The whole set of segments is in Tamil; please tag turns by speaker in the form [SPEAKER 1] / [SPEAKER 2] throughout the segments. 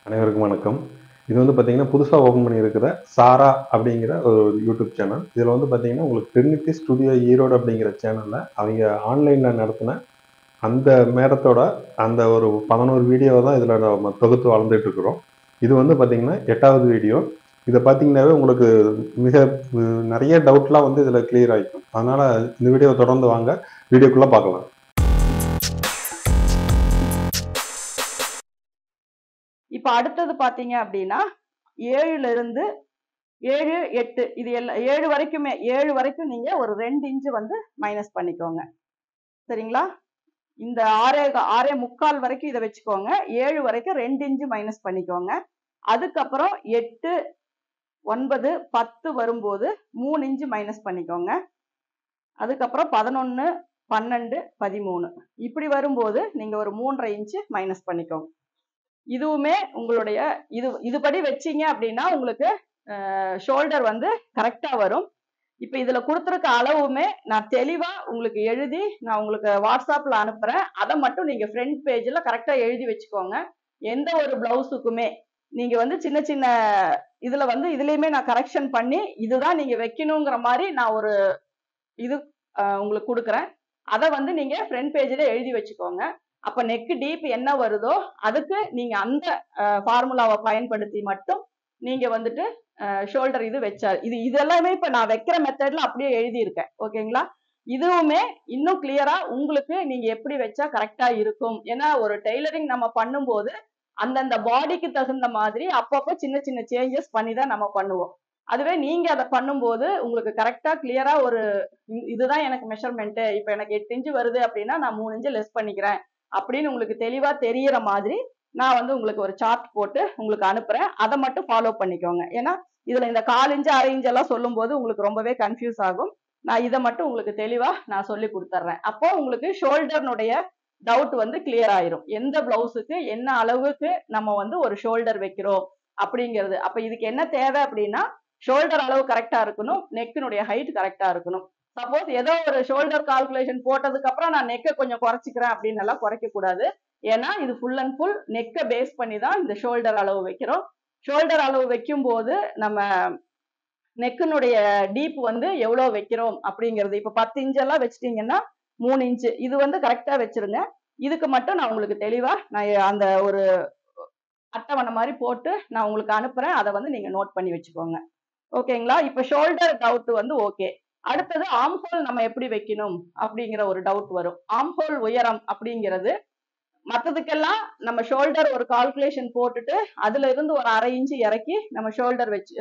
[SPEAKER 1] அனைவருக்கும் வணக்கம். இது வந்து பார்த்தீங்கன்னா, புதுசா ஓப்பன் பண்ணியிருக்கிற சாரா அப்படிங்கிற ஒரு யூடியூப் சேனல். இதில வந்து பார்த்தீங்கன்னா, உங்களுக்கு ட்ரினிட்டி ஸ்டுடியோ ஈரோடு அப்படிங்கிற சேனல்ல அவைங்க ஆன்லைன்ல நடத்தின அந்த மேடத்தோட அந்த ஒரு 11 வீடியோவ தான் இதில நம்ம தொகுத்து வளர்ந்துட்டு இருக்கிறோம். இது வந்து பார்த்தீங்கன்னா, 8வது வீடியோ. இத பார்த்தீங்கன்னாவே உங்களுக்கு மிக நெறைய டவுட்லாம் வந்து இதில கிளியர் ஆயிக்கும். அதனால இந்த வீடியோவ தொடர்ந்து வாங்க. வீடியோக்குள்ள பார்க்கலாம்.
[SPEAKER 2] இப்ப அடுத்தது பாத்தீங்க அப்படின்னா 7ல இருந்து 7, 8 இது எல்லாம் 7 வரைக்குமே 7 வரைக்கும் நீங்க ஒரு 2 இன்ச் வந்து மைனஸ் பண்ணிக்கோங்க. சரிங்களா? இந்த 6 வரைக்கும் இதை வச்சுக்கோங்க. 7 வரைக்கும் 2 இன்ச் மைனஸ் பண்ணிக்கோங்க. அதுக்கப்புறம் 8, 9, 10 வரும்போது 3 இன்ச் மைனஸ் பண்ணிக்கோங்க. அதுக்கப்புறம் 11, 12, 13 இப்படி வரும்போது நீங்க ஒரு 3.5 இன்ச் மைனஸ் பண்ணிக்கோங்க. இதுவுமே உங்களுடைய இதுபடி வச்சீங்க அப்படின்னா உங்களுக்கு ஷோல்டர் வந்து கரெக்டா வரும். இப்ப இதுல கொடுத்துருக்க அளவுமே நான் தெளிவா உங்களுக்கு எழுதி நான் உங்களுக்கு வாட்ஸ்அப்ல அனுப்புறேன். அதை மட்டும் நீங்க ஃப்ரண்ட் பேஜ்ல கரெக்டா எழுதி வச்சுக்கோங்க. எந்த ஒரு பிளவுஸுக்குமே நீங்க வந்து சின்ன சின்ன இதுல வந்து இதுலயுமே நான் கரெக்ஷன் பண்ணி இதுதான் நீங்க வைக்கணுங்கிற மாதிரி நான் ஒரு இது உங்களுக்கு கொடுக்குறேன். அதை வந்து நீங்க ஃப்ரண்ட் பேஜ்ல எழுதி வச்சுக்கோங்க. அப்ப நெக் டீப் என்ன வருதோ அதுக்கு நீங்க அந்த ஃபார்முலாவை பயன்படுத்தி மட்டும் நீங்க வந்துட்டு ஷோல்டர் இது வச்சா இது எல்லாமே இப்ப நான் வைக்கிற மெத்தட்ல அப்படியே எழுதி இருக்கேன். ஓகேங்களா? இதுவுமே இன்னும் கிளியரா உங்களுக்கு நீங்க எப்படி வச்சா கரெக்டா இருக்கும். ஏன்னா ஒரு டெய்லரிங் நம்ம பண்ணும்போது அந்தந்த பாடிக்கு தகுந்த மாதிரி அப்பப்போ சின்ன சின்ன சேஞ்சஸ் பண்ணி தான் நம்ம பண்ணுவோம். அதுவே நீங்க அதை பண்ணும்போது உங்களுக்கு கரெக்டா கிளியரா ஒரு இதுதான் எனக்கு மெஷர்மெண்ட். இப்ப எனக்கு 8 இன்ச் வருது அப்படின்னா நான் 3 இன்ச் லெஸ் பண்ணிக்கிறேன் அப்படின்னு உங்களுக்கு தெளிவா தெரியற மாதிரி நான் வந்து உங்களுக்கு ஒரு சார்ட் போட்டு உங்களுக்கு அனுப்புறேன். அதை மட்டும் ஃபாலோ பண்ணிக்கோங்க. ஏன்னா இதுல இந்த 1/4 இன்ச் 1/2 இன்ச் எல்லாம் சொல்லும் போது உங்களுக்கு ரொம்பவே கன்ஃபியூஸ் ஆகும். நான் இதை மட்டும் உங்களுக்கு தெளிவா நான் சொல்லி கொடுத்துட்றேன். அப்போ உங்களுக்கு ஷோல்டர்னுடைய டவுட் வந்து கிளியர் ஆயிரும். எந்த பிளவுஸுக்கு என்ன அளவுக்கு நம்ம வந்து ஒரு ஷோல்டர் வைக்கிறோம் அப்படிங்கிறது. அப்ப இதுக்கு என்ன தேவை அப்படின்னா ஷோல்டர் அளவு கரெக்டா இருக்கணும், நெக்கினுடைய ஹைட் கரெக்டா இருக்கணும். சப்போஸ் ஏதோ ஒரு ஷோல்டர் கால்குலேஷன் போட்டதுக்கு அப்புறம் நான் நெக்கை கொஞ்சம் குறைச்சிக்கிறேன் அப்படின்னு எல்லாம் குறைக்க கூடாது. ஏன்னா இது ஃபுல் அண்ட் ஃபுல் நெக்கை பேஸ் பண்ணி தான் இந்த ஷோல்டர் அளவு வைக்கிறோம். ஷோல்டர் அளவு வைக்கும் போது நம்ம நெக்கினுடைய டீப் வந்து எவ்வளவு வைக்கிறோம் அப்படிங்கிறது இப்ப 10 இன்ச் எல்லாம் வச்சிட்டீங்கன்னா 3 இன்ச் இது வந்து கரெக்டா வச்சிருங்க. இதுக்கு மட்டும் நான் உங்களுக்கு தெளிவா நான் அந்த ஒரு அட்டவணை மாதிரி போட்டு நான் உங்களுக்கு அனுப்புறேன். அதை வந்து நீங்க நோட் பண்ணி வச்சுக்கோங்க. ஓகேங்களா? இப்ப ஷோல்டர் டவுட் வந்து ஓகே. அடுத்தது ஆம்ஹோல் நம்ம எப்படி வைக்கணும் அப்படிங்கிற ஒரு டவுட் வரும். ஆம்ஹோல் உயரம் அப்படிங்கிறது மத்ததுக்கெல்லாம் நம்ம ஷோல்டர் ஒரு கால்குலேஷன் போட்டுட்டு அதுல இருந்து ஒரு 1/2 இன்ச் இறக்கி நம்ம ஷோல்டர் வச்சு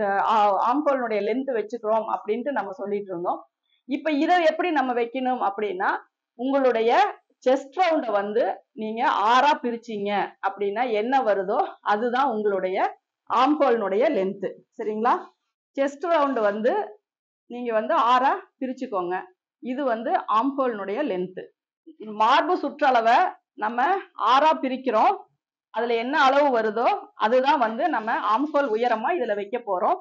[SPEAKER 2] ஆம்ஹோலுடைய லென்த் வச்சுக்கிறோம் அப்படின்ட்டு நம்ம சொல்லிட்டு இருந்தோம். இப்ப இதை எப்படி நம்ம வைக்கணும் அப்படின்னா உங்களுடைய செஸ்ட் ரவுண்ட வந்து நீங்க 6ஆ பிரிச்சீங்க அப்படின்னா என்ன வருதோ அதுதான் உங்களுடைய ஆம்ஹோலினுடைய லென்த். சரிங்களா? செஸ்ட் ரவுண்ட் வந்து நீங்க வந்து 6ஆ பிரிச்சுக்கோங்க. இது வந்து ஆம்ஹோலினுடைய லென்த். மார்பு சுற்றளவை நம்ம 6ஆ பிரிக்கிறோம். அதுல என்ன அளவு வருதோ அதுதான் வந்து நம்ம ஆம்ஹோல் உயரமா இதுல வைக்க போறோம்.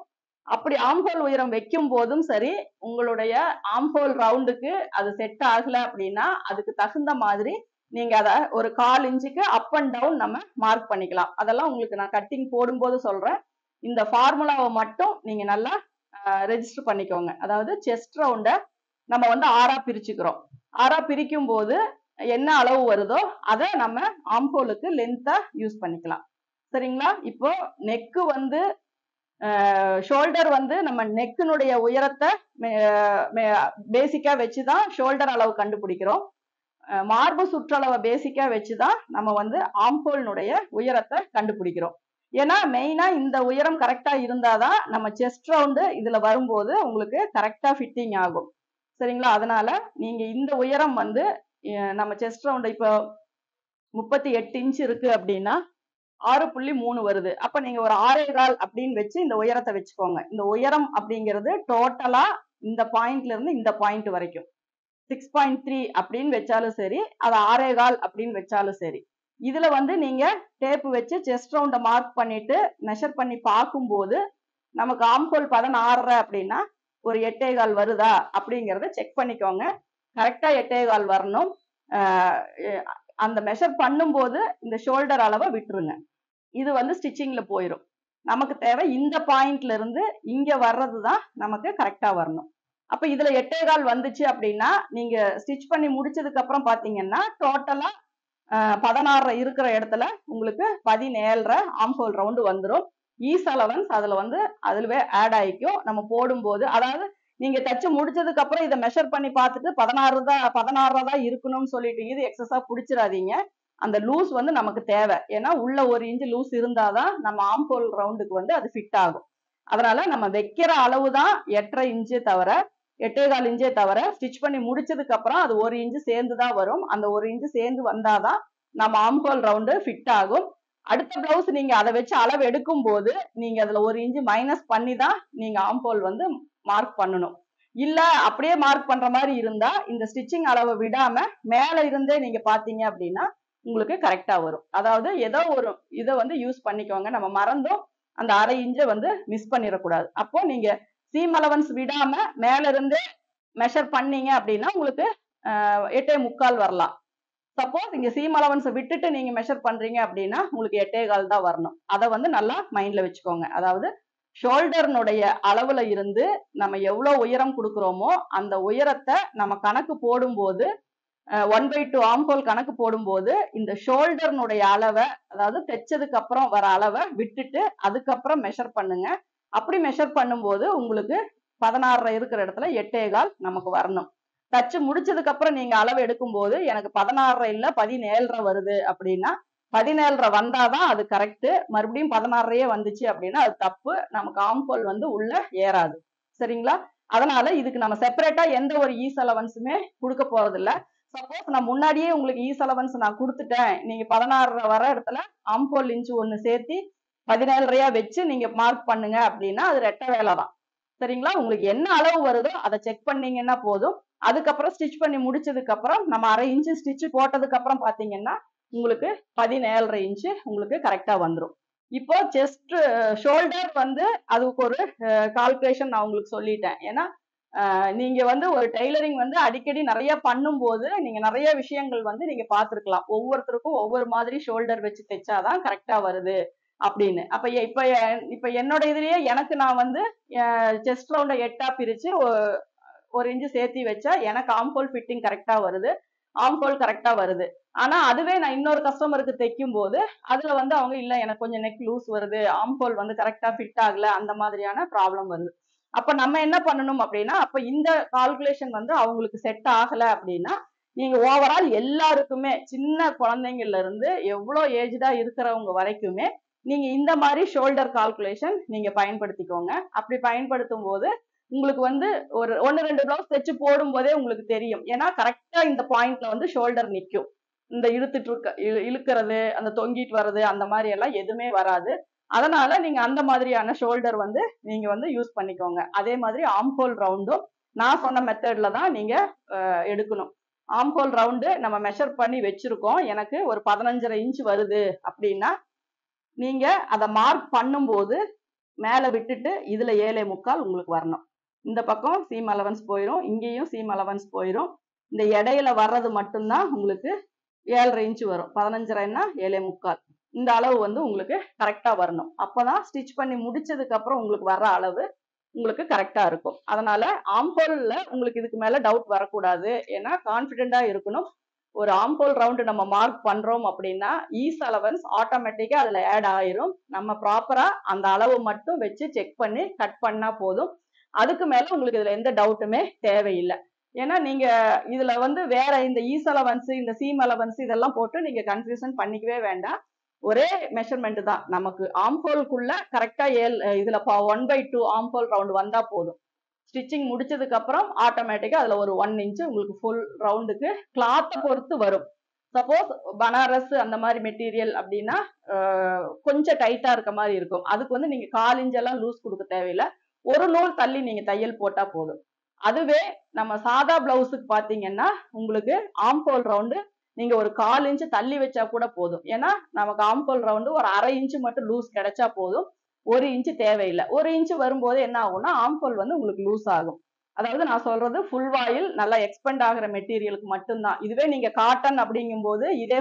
[SPEAKER 2] அப்படி ஆம்ஹோல் உயரம் வைக்கும் போதும் சரி உங்களுடைய ஆம்ஹோல் ரவுண்டுக்கு அது செட் ஆகல அப்படின்னா அதுக்கு தகுந்த மாதிரி நீங்க அதை ஒரு 1/4 இன்ச்சுக்கு அப் அண்ட் டவுன் நம்ம மார்க் பண்ணிக்கலாம். அதெல்லாம் உங்களுக்கு நான் கட்டிங் போடும்போது சொல்றேன். இந்த ஃபார்முலாவை மட்டும் நீங்க நல்லா ரெஜிஸ்டர் பண்ணிக்கோங்க. அதாவது செஸ்ட் ரவுண்ட நம்ம வந்து 6ஆ பிரிச்சுக்கிறோம். 6ஆ பிரிக்கும் போது என்ன அளவு வருதோ அதை நம்ம ஆம்ஹோலுக்கு லென்த்தா யூஸ் பண்ணிக்கலாம். சரிங்களா? இப்போ நெக்கு வந்து ஷோல்டர் வந்து நம்ம நெக்கினுடைய உயரத்தை பேசிக்கா வச்சுதான் ஷோல்டர் அளவு கண்டுபிடிக்கிறோம். மார்பு சுற்றளவை பேசிக்கா வச்சுதான் நம்ம வந்து ஆம்ஹோலினுடைய உயரத்தை கண்டுபிடிக்கிறோம். ஏன்னா மெயினா இந்த உயரம் கரெக்டா இருந்தாதான் நம்ம செஸ்ட் ரவுண்டு இதுல வரும்போது உங்களுக்கு கரெக்டா ஃபிட்டிங் ஆகும். சரிங்களா? அதனால நீங்க இந்த உயரம் வந்து நம்ம செஸ்ட் ரவுண்ட் இப்போ 38 இன்ச் இருக்கு அப்படின்னா 6.3 வருது. அப்ப நீங்க ஒரு 6.25 அப்படின்னு வச்சு இந்த உயரத்தை வச்சுக்கோங்க. இந்த உயரம் அப்படிங்கிறது டோட்டலா இந்த பாயிண்ட்ல இருந்து இந்த பாயிண்ட் வரைக்கும் 6.3 அப்படின்னு வச்சாலும் சரி, அது 6.25 அப்படின்னு வச்சாலும் சரி. இதுல வந்து நீங்க டேப் வச்சு செஸ்ட் ரவுண்ட மார்க் பண்ணிட்டு மெஷர் பண்ணி பார்க்கும்போது நமக்கு ஆம்ஹோல் 16 அப்படின்னா ஒரு 8.25 வருதா அப்படிங்கறத செக் பண்ணிக்கோங்க. கரெக்டா 8.25 வரணும். அந்த மெஷர் பண்ணும்போது இந்த ஷோல்டர் அளவை விட்டுருங்க. இது வந்து ஸ்டிச்சிங்ல போயிடும். நமக்கு தேவை இந்த பாயிண்ட்ல இருந்து இங்க வர்றதுதான் நமக்கு கரெக்டா வரணும். அப்ப இதுல 8.25 வந்துச்சு அப்படின்னா நீங்க ஸ்டிச் பண்ணி முடிச்சதுக்கு அப்புறம் பாத்தீங்கன்னா டோட்டலா 16 இருக்கிற இடத்துல உங்களுக்கு 17 ஆம்ஹோல் ரவுண்டு வந்துடும். ஈஸ் அலவன்ஸ் அதுல வந்து அதுலவே ஆட் ஆயிக்கும். நம்ம போடும்போது அதாவது நீங்க தச்சு முடிச்சதுக்கு அப்புறம் இதை மெஷர் பண்ணி பார்த்துட்டு 16 தான் இருக்கணும்னு சொல்லிட்டு இது எக்ஸஸா புடிச்சிடாதீங்க. அந்த லூஸ் வந்து நமக்கு தேவை. ஏன்னா உள்ள 1 இன்ச் லூஸ் இருந்தாதான் நம்ம ஆம்ஹோல் ரவுண்டுக்கு வந்து அது ஃபிட் ஆகும். அதனால நம்ம வைக்கிற அளவு தான் 8.5 இன்ச்சே தவிர 8.25 இன்ச்சே தவிர ஸ்டிச் பண்ணி முடிச்சதுக்கு அப்புறம் அது 1 இன்ச் சேர்ந்து தான் வரும். அந்த 1 இன்ச் சேர்ந்து வந்தாதான் நம்ம ஆம்ஹோல் ரவுண்டு ஃபிட் ஆகும். அடுத்த பிளவுஸ் நீங்க அதை வச்சு அளவு எடுக்கும் போது நீங்க அதுல 1 இன்ச் மைனஸ் பண்ணி தான் நீங்க ஆம்ஹோல் வந்து மார்க் பண்ணணும். இல்ல அப்படியே மார்க் பண்ற மாதிரி இருந்தா இந்த ஸ்டிச்சிங் அளவை விடாம மேல இருந்தே நீங்க பாத்தீங்க அப்படின்னா உங்களுக்கு கரெக்டா வரும். அதாவது ஏதோ ஒரு இதை வந்து யூஸ் பண்ணிக்கோங்க. நம்ம மறந்தும் அந்த 1/2 இன்ச்சை வந்து மிஸ் பண்ணிடக்கூடாது. அப்போ நீங்க சீம் அலவன்ஸ் விடாம மேல இருந்து மெஷர் பண்ணீங்க அப்படின்னா உங்களுக்கு 8.25 வரலாம். சப்போஸ் இங்க சீம் அலவன்ஸை விட்டுட்டு நீங்க மெஷர் பண்றீங்க அப்படின்னா உங்களுக்கு 8.25 தான் வரணும். அதை வந்து நல்லா மைண்ட்ல வச்சுக்கோங்க. அதாவது ஷோல்டர்னுடைய அளவுல இருந்து நம்ம எவ்வளவு உயரம் கொடுக்குறோமோ அந்த உயரத்தை நம்ம கணக்கு போடும்போது 1/2 ஆம்ஹோல் கணக்கு போடும்போது இந்த ஷோல்டர்னுடைய அளவை அதாவது தைச்சதுக்கு அப்புறம் வர அளவை விட்டுட்டு அதுக்கப்புறம் மெஷர் பண்ணுங்க. அப்படி மெஷர் பண்ணும்போது உங்களுக்கு 16 இருக்கிற இடத்துல 8.25 நமக்கு வரணும். தச்சு முடிச்சதுக்கு அப்புறம் நீங்க அளவு எடுக்கும்போது எனக்கு 16 இல்ல 17 வருது அப்படின்னா 17 வந்தாதான் அது கரெக்ட். மறுபடியும் 16 வந்துச்சு அப்படின்னா அது தப்பு. நமக்கு ஆம்ஹோல் வந்து உள்ள ஏறாது. சரிங்களா? அதனால இதுக்கு நம்ம செப்பரேட்டா எந்த ஒரு ஈஸ் அலவன்ஸுமே கொடுக்க போறது இல்ல. சப்போஸ் நான் முன்னாடியே உங்களுக்கு ஈஸ் அலவன்ஸ் நான் கொடுத்துட்டேன், நீங்க 16 வர இடத்துல ஆம்ஹோல் இன்ச் ஒன்னு சேர்த்து 17 வச்சு நீங்க மார்க் பண்ணுங்க அப்படின்னா அது ரெட்டை வேலை தான். சரிங்களா? உங்களுக்கு என்ன அளவு வருதோ அதை செக் பண்ணீங்கன்னா போதும். அதுக்கப்புறம் ஸ்டிச் பண்ணி முடிச்சதுக்கு அப்புறம் நம்ம 1/2 இன்ச் ஸ்டிச் போட்டதுக்கு அப்புறம் பாத்தீங்கன்னா உங்களுக்கு 17 இன்ச் உங்களுக்கு கரெக்டா வந்துடும். இப்போ செஸ்ட் ஷோல்டர் வந்து அதுக்கு ஒரு கால்குலேஷன் நான் உங்களுக்கு சொல்லிட்டேன். ஏன்னா நீங்க வந்து ஒரு டெய்லரிங் வந்து அடிக்கடி நிறைய பண்ணும்போது நீங்க நிறைய விஷயங்கள் வந்து நீங்க பார்த்திருக்கலாம். ஒவ்வொருத்தருக்கும் ஒவ்வொரு மாதிரி ஷோல்டர் வச்சு தைச்சாதான் கரெக்டா வருது அப்படின்னு. அப்ப இப்ப என்னோட இதுலயே எனக்கு நான் வந்து செஸ்ட் ரவுண்ட 8ஆ பிரிச்சு 1 இன்ச் சேர்த்தி வச்சா எனக்கு ஆம்ஹோல் ஃபிட்டிங் கரெக்டா வருது. ஆம்ஹோல் கரெக்டா வருது. ஆனா அதுவே நான் இன்னொரு கஸ்டமருக்கு தைக்கும் போது அதுல வந்து அவங்க இல்ல எனக்கு கொஞ்சம் நெக் லூஸ் வருது, ஆம்ஹோல் வந்து கரெக்டா ஃபிட் ஆகல, அந்த மாதிரியான ப்ராப்ளம் வருது. அப்ப நம்ம என்ன பண்ணணும் அப்படின்னா அப்ப இந்த கால்குலேஷன் வந்து அவங்களுக்கு செட் ஆகல அப்படின்னா நீங்க ஓவரால் எல்லாருக்குமே சின்ன குழந்தைங்கள்ல இருந்து எவ்வளவு ஏஜ்டா இருக்கிறவங்க வரைக்குமே நீங்க இந்த மாதிரி ஷோல்டர் கால்குலேஷன் நீங்க பயன்படுத்திக்கோங்க. அப்படி பயன்படுத்தும் போது உங்களுக்கு வந்து ஒரு 1-2 பிளவுஸ் தைச்சு போடும் போதே உங்களுக்கு தெரியும். ஏன்னா கரெக்டா இந்த பாயிண்ட்ல வந்து ஷோல்டர் நிற்கும். இந்த இழுக்கிறது அந்த தொங்கிட்டு வர்றது அந்த மாதிரி எல்லாம் எதுவுமே வராது. அதனால நீங்க அந்த மாதிரியான ஷோல்டர் வந்து நீங்க வந்து யூஸ் பண்ணிக்கோங்க. அதே மாதிரி ஆம்ஹோல் ரவுண்டும் நான் சொன்ன மெத்தட்ல தான் நீங்க எடுக்கணும். ஆம்ஹோல் ரவுண்டு நம்ம மெஷர் பண்ணி வச்சிருக்கோம். எனக்கு ஒரு 15.5 இன்ச் வருது அப்படின்னா நீங்க அதை மார்க் பண்ணும்போது மேல விட்டுட்டு இதுல 7.25 உங்களுக்கு வரணும். இந்த பக்கம் சீம் அலவன்ஸ் போயிடும், இங்கேயும் சீம் அலவன்ஸ் போயிடும். இந்த இடையில வர்றது மட்டும்தான் உங்களுக்கு 7.5 இன்ச் வரும். 15.5ன்னா 7.25. இந்த அளவு வந்து உங்களுக்கு கரெக்டா வரணும். அப்பதான் ஸ்டிச் பண்ணி முடிச்சதுக்கு அப்புறம் உங்களுக்கு வர்ற அளவு உங்களுக்கு கரெக்டா இருக்கும். அதனால ஆம்ஹோல்ல உங்களுக்கு இதுக்கு மேல டவுட் வரக்கூடாது. ஏன்னா கான்பிடென்டா இருக்கணும். ஒரு ஆம்ஹோல் ரவுண்டு நம்ம மார்க் பண்றோம் அப்படின்னா ஈஸ் அலவன்ஸ் ஆட்டோமேட்டிக்கா அதுல ஆட் ஆயிரும். நம்ம ப்ராப்பரா அந்த அளவு மட்டும் வச்சு செக் பண்ணி கட் பண்ணா போதும். அதுக்கு மேல உங்களுக்கு இதுல எந்த டவுட்டுமே தேவையில்லை. ஏன்னா நீங்க இதுல வந்து வேற இந்த ஈஸ் அலவன்ஸ் இந்த சீம் அலவன்ஸ் இதெல்லாம் போட்டு நீங்க கன்ஃபியூஷன் பண்ணிக்கவே வேண்டாம். ஒரே மெஷர்மெண்ட் தான். நமக்கு ஆம்ஹோலுக்குள்ள கரெக்டா இதுல 1/2 ஆம்ஹோல் ரவுண்ட் வந்தா போதும். ஸ்டிச்சிங் முடிச்சதுக்கு அப்புறம் ஆட்டோமேட்டிக்கா அதுல ஒரு 1 இன்ச் உங்களுக்கு ஃபுல் ரவுண்டுக்கு கிளாத்தை பொறுத்து வரும். சப்போஸ் பனாரஸ் அந்த மாதிரி மெட்டீரியல் அப்படின்னா கொஞ்சம் டைட்டா இருக்க மாதிரி இருக்கும். அதுக்கு வந்து நீங்க 1/4 இன்ச் எல்லாம் லூஸ் கொடுக்க தேவையில்லை. ஒரு நூல் தள்ளி நீங்க தையல் போட்டா போதும். அதுவே நம்ம சாதா பிளவுஸுக்கு பாத்தீங்கன்னா உங்களுக்கு ஆம்ஹோல் ரவுண்டு நீங்க ஒரு 1/4 இன்ச் தள்ளி வச்சா கூட போதும். ஏன்னா நமக்கு ஆம்ஹோல் ரவுண்டு ஒரு 1/2 இன்ச் மட்டும் லூஸ் கிடைச்சா போதும். 1 இன்ச் தேவையில்லை. 1 இன்ச் வரும்போது என்ன ஆகும்னா ஆம்ஹோல் வந்து உங்களுக்கு லூஸ் ஆகும். அதாவது நான் சொல்றது ஃபுல் வாயில் நல்லா எக்ஸ்பெண்ட் ஆகிற மெட்டீரியலுக்கு மட்டும்தான். இதுவே நீங்க காட்டன் அப்படிங்கும் போது இதே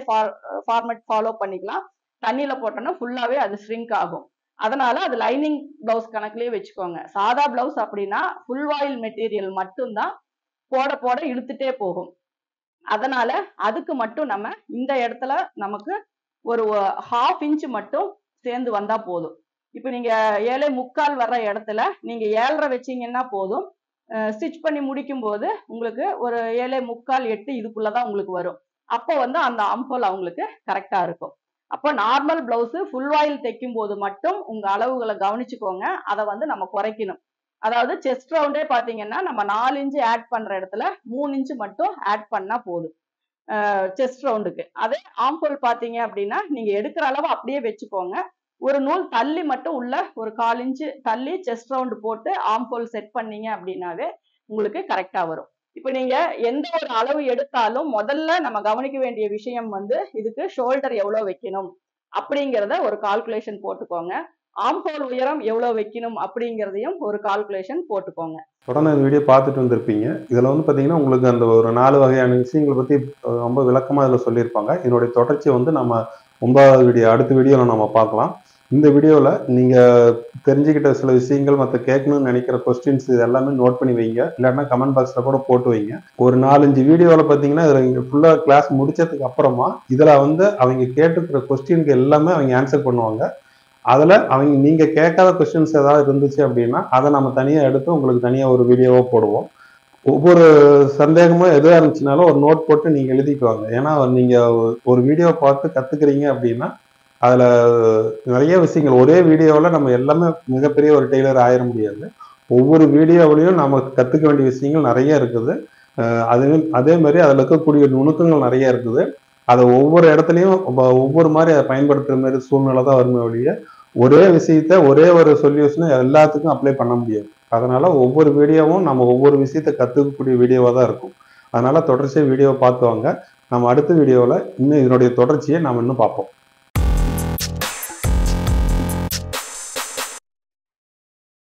[SPEAKER 2] ஃபார்மேட் ஃபாலோ பண்ணிக்கலாம். தண்ணியில போட்டோம்னா ஃபுல்லாவே அது ஷ்ரிங்க் ஆகும். அதனால அது லைனிங் பிளவுஸ் கணக்குலயே வச்சுக்கோங்க. சாதா பிளவுஸ் அப்படின்னா ஃபுல் வாயில் மெட்டீரியல் மட்டும்தான் போட போட இழுத்துட்டே போகும். அதனால அதுக்கு மட்டும் நம்ம இந்த இடத்துல நமக்கு ஒரு 1/2 இன்ச் மட்டும் சேர்ந்து வந்தா போதும். இப்ப நீங்க 7.25 வர்ற இடத்துல நீங்க 7.5 வச்சீங்கன்னா போதும். ஸ்டிச் பண்ணி முடிக்கும் போது உங்களுக்கு ஒரு 7.25 8 இதுக்குள்ளதான் உங்களுக்கு வரும். அப்போ வந்து அந்த ஆம்ஹோல் அவங்களுக்கு கரெக்டா இருக்கும். அப்போ நார்மல் பிளவுஸ் ஃபுல் வாயில் தைக்கும் போது மட்டும் உங்க அளவுகளை கவனிச்சுக்கோங்க. அதை வந்து நம்ம குறைக்கணும். அதாவது செஸ்ட் ரவுண்டே பாத்தீங்கன்னா நம்ம 4 இன்ச் ஆட் பண்ற இடத்துல 3 இன்ச் மட்டும் ஆட் பண்ணா போதும் செஸ்ட் ரவுண்டுக்கு. அதே ஆம்ஹோல் பாத்தீங்க அப்படின்னா நீங்க எடுக்கிற அளவு அப்படியே வச்சுக்கோங்க. ஒரு நூல் தள்ளி மட்டும் உள்ள ஒரு 1/4 இன்ச் தள்ளி செஸ்ட் ரவுண்ட் போட்டு ஆம்ஹோல் செட் பண்ணீங்க அப்படின்னாவே உங்களுக்கு கரெக்டா வரும். இப்ப நீங்க எந்த ஒரு அளவு எடுத்தாலும் முதல்ல நம்ம கவனிக்க வேண்டிய விஷயம் வந்து இதுக்கு ஷோல்டர் எவ்வளவு வைக்கணும் அப்படிங்கிறத ஒரு கால்குலேஷன் போட்டுக்கோங்க. ஆம்ஹோல் உயரம் எவ்வளவு வைக்கணும் அப்படிங்கிறதையும் ஒரு கால்குலேஷன் போட்டுக்கோங்க.
[SPEAKER 1] தொடர்ந்து இந்த வீடியோ பார்த்துட்டு வந்திருப்பீங்க. இதுல வந்து பாத்தீங்கன்னா உங்களுக்கு அந்த ஒரு 4 வகையான விஷயங்களை பத்தி ரொம்ப விளக்கமா இதுல சொல்லியிருப்பாங்க. இதனுடைய தொடர்ச்சியை வந்து நம்ம 9வது வீடியோ அடுத்த வீடியோல நம்ம பார்க்கலாம். இந்த வீடியோல நீங்க தெரிஞ்சுக்கிட்ட சில விஷயங்கள் மற்ற கேட்கணும்னு நினைக்கிற கொஸ்டின்ஸ் இது எல்லாமே நோட் பண்ணி வைங்க. இல்லைன்னா கமெண்ட் பாக்ஸ்ல கூட போட்டு வைங்க. ஒரு 4-5 வீடியோவில் பார்த்தீங்கன்னா இதில் ஃபுல்லா கிளாஸ் முடிச்சதுக்கு அப்புறமா இதுல வந்து அவங்க கேட்டுக்கிற கொஸ்டினுக்கு எல்லாமே அவங்க ஆன்சர் பண்ணுவாங்க. அதுல அவங்க நீங்க கேட்காத கொஸ்டின்ஸ் ஏதாவது இருந்துச்சு அப்படின்னா அதை நம்ம தனியா எடுத்து உங்களுக்கு தனியா ஒரு வீடியோவா போடுவோம். ஒவ்வொரு சந்தேகமும் எதுவாக இருந்துச்சுனாலும் ஒரு நோட் போட்டு நீங்க எழுதிக்குவாங்க. ஏன்னா நீங்க ஒரு வீடியோ பார்த்து கத்துக்கிறீங்க அப்படின்னா அதுல நிறைய விஷயங்கள் ஒரே வீடியோவில் நம்ம எல்லாமே மிகப்பெரிய ஒரு டெய்லர் ஆயிட முடியாது. ஒவ்வொரு வீடியோவிலையும் நம்ம கத்துக்க வேண்டிய விஷயங்கள் நிறைய இருக்குது. அதே மாதிரி அதுல இருக்கக்கூடிய நுணுக்கங்கள் நிறைய இருக்குது. அதை ஒவ்வொரு இடத்துலையும் ஒவ்வொரு மாதிரி அதை பயன்படுத்துற மாதிரி சூழ்நிலை தான் வருமே ஒழிய ஒரே விஷயத்த ஒரே ஒரு சொல்யூஷனை எல்லாத்துக்கும் அப்ளை பண்ண முடியாது. அதனால ஒவ்வொரு வீடியோவும் நம்ம ஒவ்வொரு விஷயத்த கத்துக்கக்கூடிய வீடியோவா தான் இருக்கும். அதனால தொடர்ச்சியாக வீடியோவை பார்த்து வாங்க. நம்ம அடுத்த வீடியோவில் இன்னும் இதனுடைய தொடர்ச்சியை நம்ம இன்னும் பார்ப்போம்.